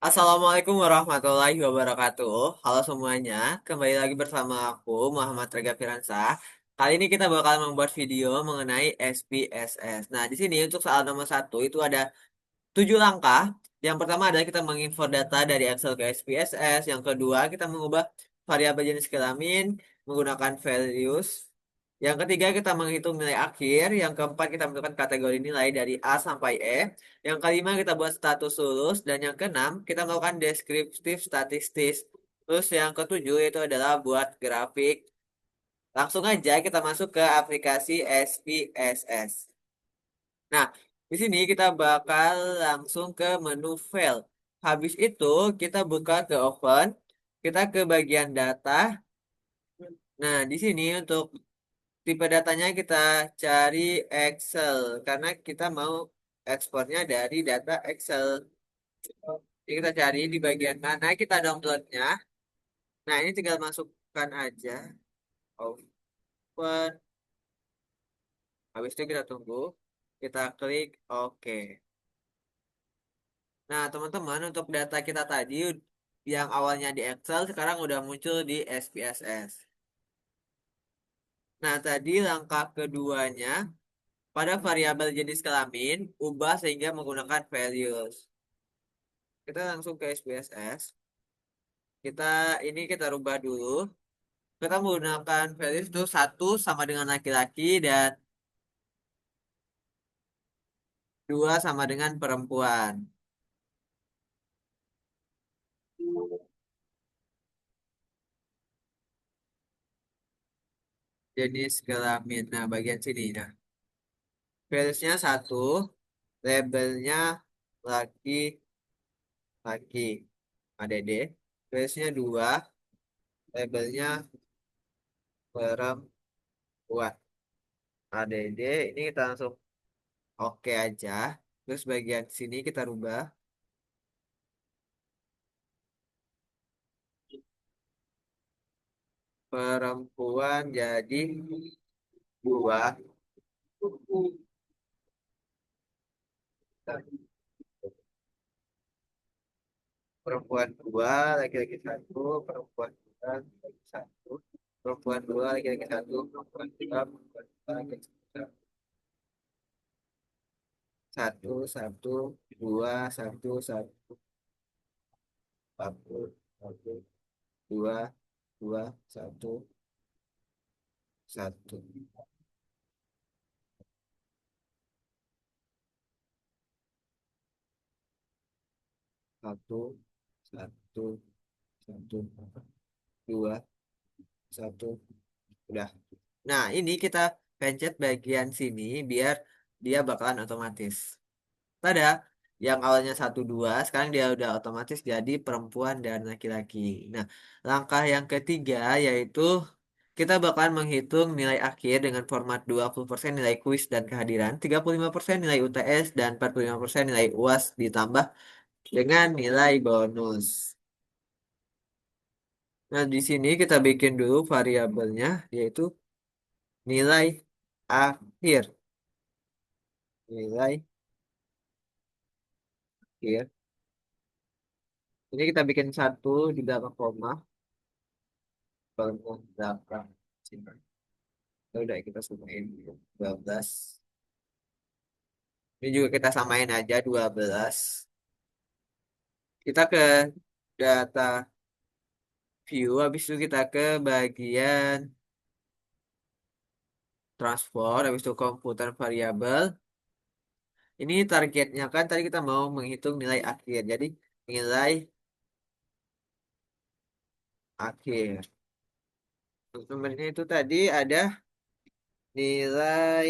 Assalamualaikum warahmatullahi wabarakatuh. Halo semuanya, kembali lagi bersama aku Muhammad Rega Firansa. Kali ini kita bakal membuat video mengenai SPSS. Nah, di sini untuk soal nomor satu itu ada 7 langkah. Yang pertama adalah kita mengimport data dari Excel ke SPSS. Yang kedua, kita mengubah variabel jenis kelamin menggunakan values. Yang ketiga, kita menghitung nilai akhir. Yang keempat, kita menentukan kategori nilai dari A sampai E. Yang kelima, kita buat status lulus. Dan yang keenam, kita melakukan deskriptif statistis. Terus yang ketujuh itu adalah buat grafik. Langsung aja kita masuk ke aplikasi SPSS. Nah, di sini kita bakal langsung ke menu file. Habis itu kita buka ke oven, kita ke bagian data. Nah, di sini untuk tipe datanya kita cari Excel karena kita mau ekspornya dari data Excel. Jadi kita cari di bagian mana kita downloadnya. Nah, ini tinggal masukkan aja. Open. Habis itu kita tunggu. Kita klik OK. Nah, teman-teman, untuk data kita tadi yang awalnya di Excel sekarang udah muncul di SPSS. Nah, tadi langkah keduanya pada variabel jenis kelamin ubah sehingga menggunakan values. Kita langsung ke SPSS. Kita rubah dulu. Kita menggunakan values itu satu sama dengan laki-laki dan dua sama dengan perempuan. Jenis kelamin. Nah, bagian sini. Nah, valuesnya satu, labelnya laki laki ADD, space-nya 2, labelnya perempuan ADD. Ini kita langsung oke aja. Terus bagian sini kita rubah perempuan jadi 2, perempuan 2, laki-laki 1, perempuan 2, laki-laki 1, perempuan 2, laki-laki 1, perempuan 2, perempuan 2, laki-laki 1, 1, 2, 1, 1, 1, 1, 2, 2, 1, 1. Satu, satu, satu, dua, satu, udah. Nah, ini kita pencet bagian sini biar dia bakalan otomatis. Tada, yang awalnya satu dua, sekarang dia udah otomatis jadi perempuan dan laki-laki. Nah, langkah yang ketiga yaitu kita bakalan menghitung nilai akhir dengan format 20% nilai kuis dan kehadiran, 35% nilai UTS, dan 45% nilai UAS ditambah dengan nilai bonus. Nah, di sini kita bikin dulu variabelnya, yaitu nilai akhir. Nilai akhir. Ini kita bikin satu di belakang koma, koma belakang. Sini. Ya udah kita samain 12. Ini juga kita samain aja 12. Kita ke data view, habis itu kita ke bagian transport, habis itu komputer variabel. Ini targetnya kan tadi kita mau menghitung nilai akhir. Jadi nilai akhir. Nomornya itu tadi ada nilai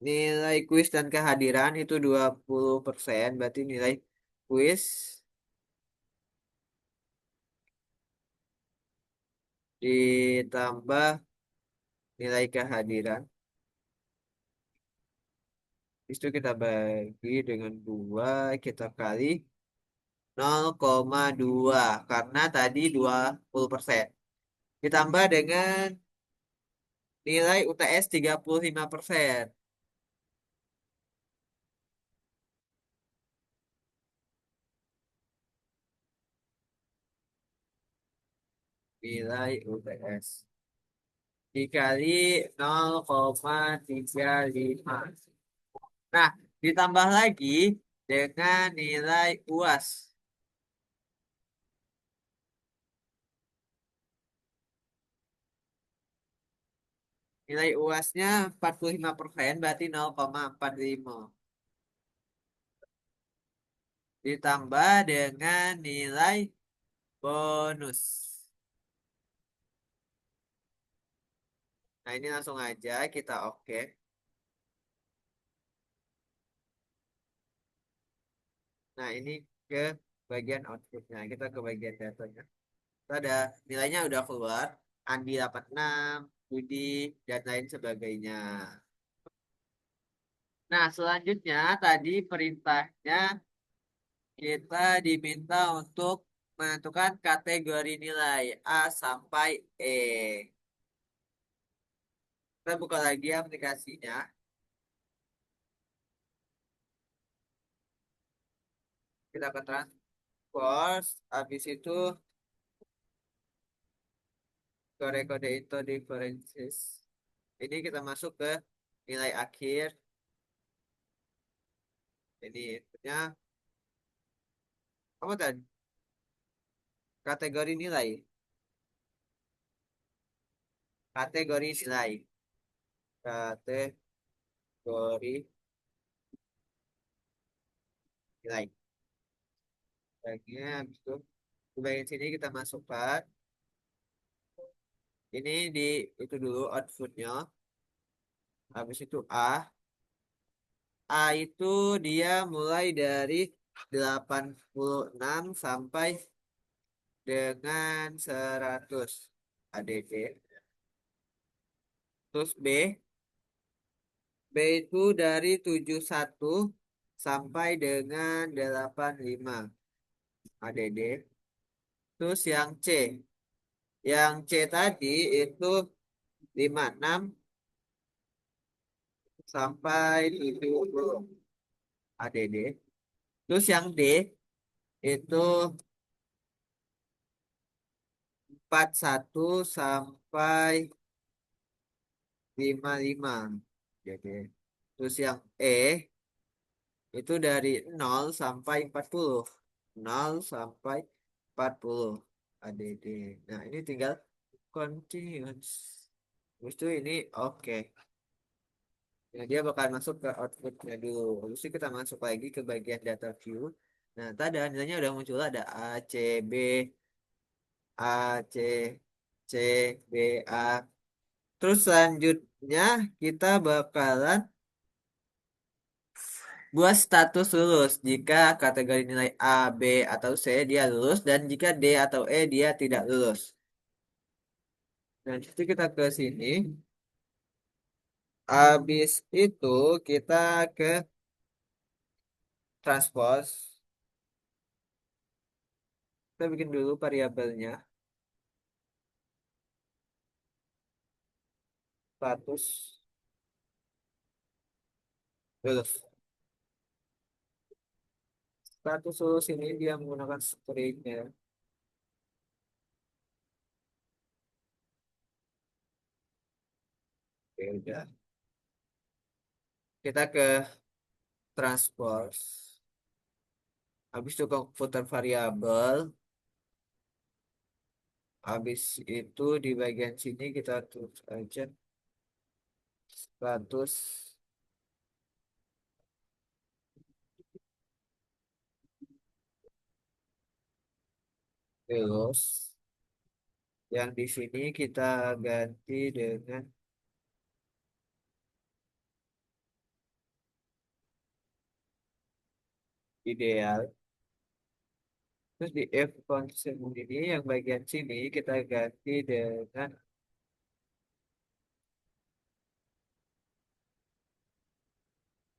nilai kuis dan kehadiran itu 20%, berarti nilai kuis ditambah nilai kehadiran. Itu kita bagi dengan 2, kita kali 0,2 karena tadi 20%. Ditambah dengan nilai UTS 35%. nilai UTS dikali 0,35. Nah, ditambah lagi dengan nilai UAS. Nilai UASnya 45%, berarti 0,45. Ditambah dengan nilai bonus. Nah, ini langsung aja kita oke. Nah, ini ke bagian outputnya. Kita ke bagian datanya. Kita ada nilainya udah keluar. Andi 86, Budi, dan lain sebagainya. Nah, selanjutnya tadi perintahnya kita diminta untuk menentukan kategori nilai A sampai E. Kita buka lagi aplikasinya. Kita ke transport. Habis itu ke kode itu differences. Ini kita masuk ke nilai akhir. Jadi intinya apa tadi? Kategori nilai. Kategori nilai. Kategori nilai. Bagian habis itu di bagian sini kita masukkan. Ini di itu dulu outputnya. Habis itu A. A itu dia mulai dari 86 sampai dengan 100 ADC. Terus B. B itu dari 71 sampai dengan 85 ADD. Terus yang C. Yang C tadi itu 56 sampai 70 ADD. Terus yang D itu 41 sampai 55. Jadi, terus yang E itu dari 0 sampai 40. 0 sampai 40 ADD. Nah, ini tinggal continuous. Terus itu ini oke. Nah, dia bakal masuk ke outputnya dulu. Terus itu kita masuk lagi ke bagian data view. Nah, tadi nilainya udah muncul ada A, C, B, A, C, C, B, A. Terus selanjutnya kita bakalan buat status lulus. Jika kategori nilai A, B, atau C dia lulus dan jika D atau E dia tidak lulus. Dan itu kita ke sini. Habis itu kita ke transpose. Kita bikin dulu variabelnya. Status lulus. Status lulus ini dia menggunakan stringnya. Oke, udah. Kita ke transpose. Habis itu komputer variabel. Habis itu di bagian sini kita tulis aja status lulus. Yang di sini kita ganti dengan ideal. Terus di if function ini yang bagian sini kita ganti dengan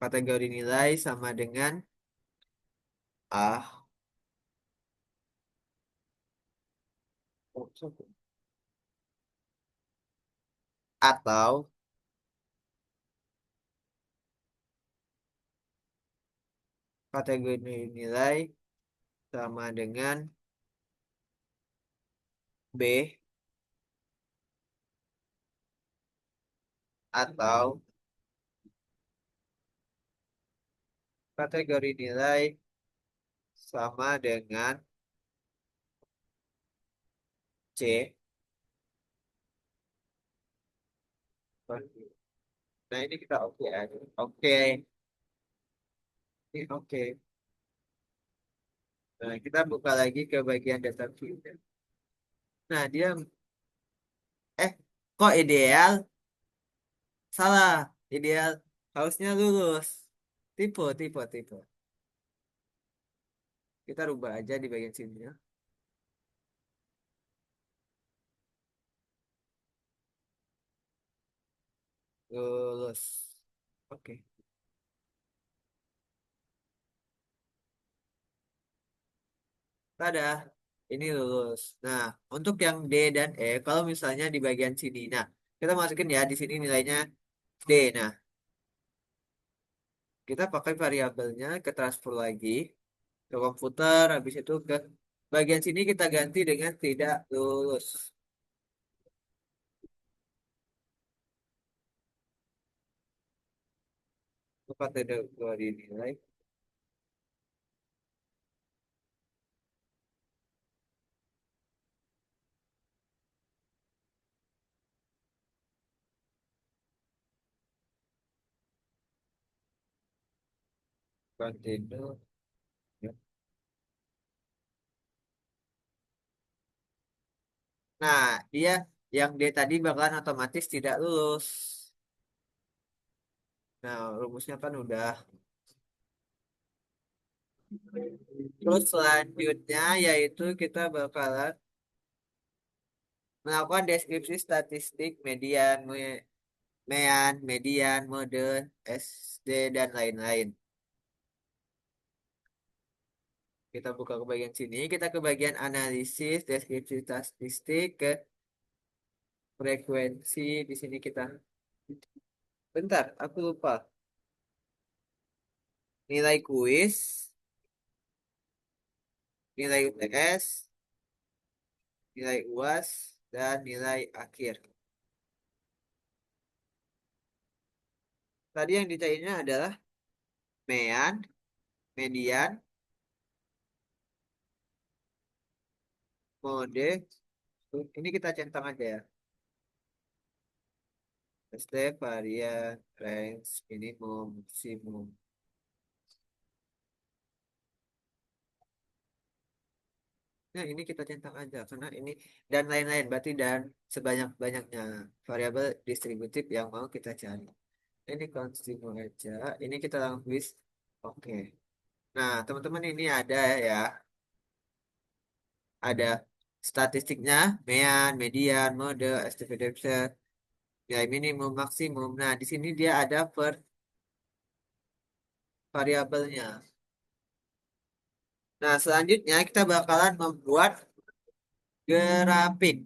kategori nilai sama dengan A atau kategori nilai sama dengan B atau kategori nilai sama dengan C. Nah, ini kita oke aja. Oke, ini oke. Nah, kita buka lagi ke bagian data view. Nah, dia eh kok ideal? Salah. Ideal harusnya lulus. Tipe, tipe, tipe. Kita rubah aja di bagian sini ya. Lulus. Oke. Tada. Ini lulus. Nah, untuk yang D dan E, kalau misalnya di bagian sini. Nah, kita masukin ya di sini nilainya D. Nah, kita pakai variabelnya ke transfer lagi ke komputer. Habis itu ke bagian sini kita ganti dengan tidak lulus. Kategori nilai kontinu. Ya. Nah, dia yang D tadi bakalan otomatis tidak lulus. Nah, rumusnya kan udah. Terus selanjutnya yaitu kita bakalan melakukan deskripsi statistik mean, median, mode, SD, dan lain-lain. Kita buka ke bagian sini, kita ke bagian analisis, deskripsi statistik, ke frekuensi. Di sini kita, bentar, aku lupa. Nilai kuis, nilai UTS, nilai UAS, dan nilai akhir. Tadi yang dicairnya adalah mean, median, mode. Ini kita centang aja ya. Step, varian, range, minimum, maksimum. Nah, ini kita centang aja karena ini dan lain-lain berarti dan sebanyak-banyaknya variabel distributif yang mau kita cari. Ini konstitu aja. Ini kita langsung list. Oke. Nah, teman-teman ini ada ya, ada statistiknya, mean, median, mode, STP nilai minimum, maksimum. Nah, di sini dia ada per variabelnya. Nah, selanjutnya kita bakalan membuat grafik.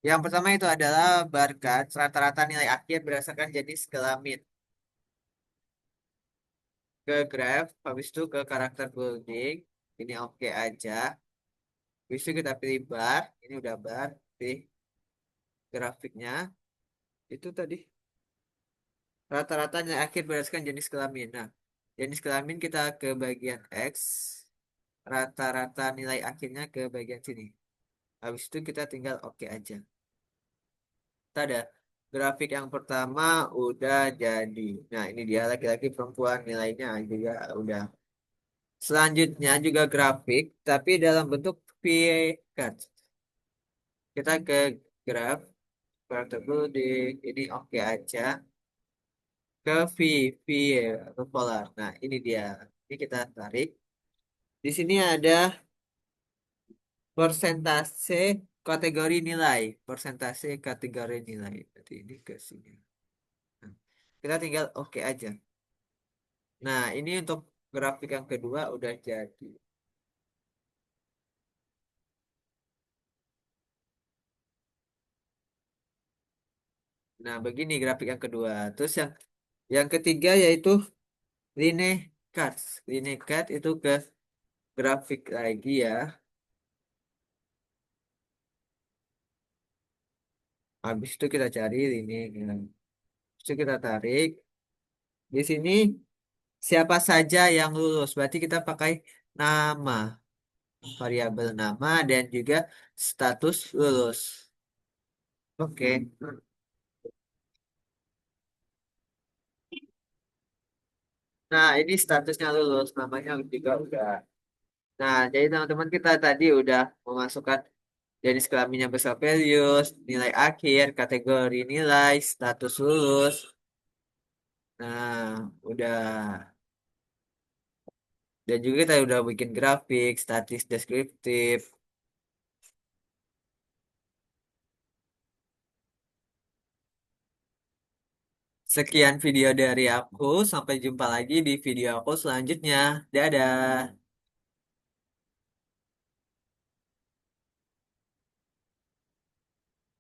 Yang pertama itu adalah barcode rata-rata nilai akhir berdasarkan jenis kelamin. Ke graph, habis itu ke karakter building. Ini oke aja. Habis itu kita pilih bar. Ini udah bar. Pilih grafiknya. Itu tadi rata-rata nilai akhir berdasarkan jenis kelamin. Nah, jenis kelamin kita ke bagian X. Rata-rata nilai akhirnya ke bagian sini. Habis itu kita tinggal oke aja. Kita ada grafik yang pertama udah jadi. Nah, ini dia laki-laki perempuan nilainya juga udah. Selanjutnya juga grafik, tapi dalam bentuk pie chart. Kita ke graf, portable di ini oke aja. Ke V atau polar. Nah, ini dia. Ini kita tarik. Di sini ada persentase kategori nilai. Persentase kategori nilai. Berarti ini ke sini. Nah, kita tinggal oke aja. Nah, ini untuk grafik yang kedua udah jadi. Nah, begini grafik yang kedua. Terus yang ketiga yaitu line cards. Line card itu ke grafik lagi ya. Habis itu kita cari ini. Habis itu kita tarik. Di sini siapa saja yang lulus. Berarti kita pakai nama, variabel nama dan juga status lulus. Oke. Nah, ini statusnya lulus, namanya juga udah. Nah, jadi teman-teman kita tadi udah memasukkan jenis kelamin yang besar values, nilai akhir, kategori nilai, status lulus. Nah, udah. Dan juga kita udah bikin grafik, statis deskriptif. Sekian video dari aku, sampai jumpa lagi di video aku selanjutnya. Dadah.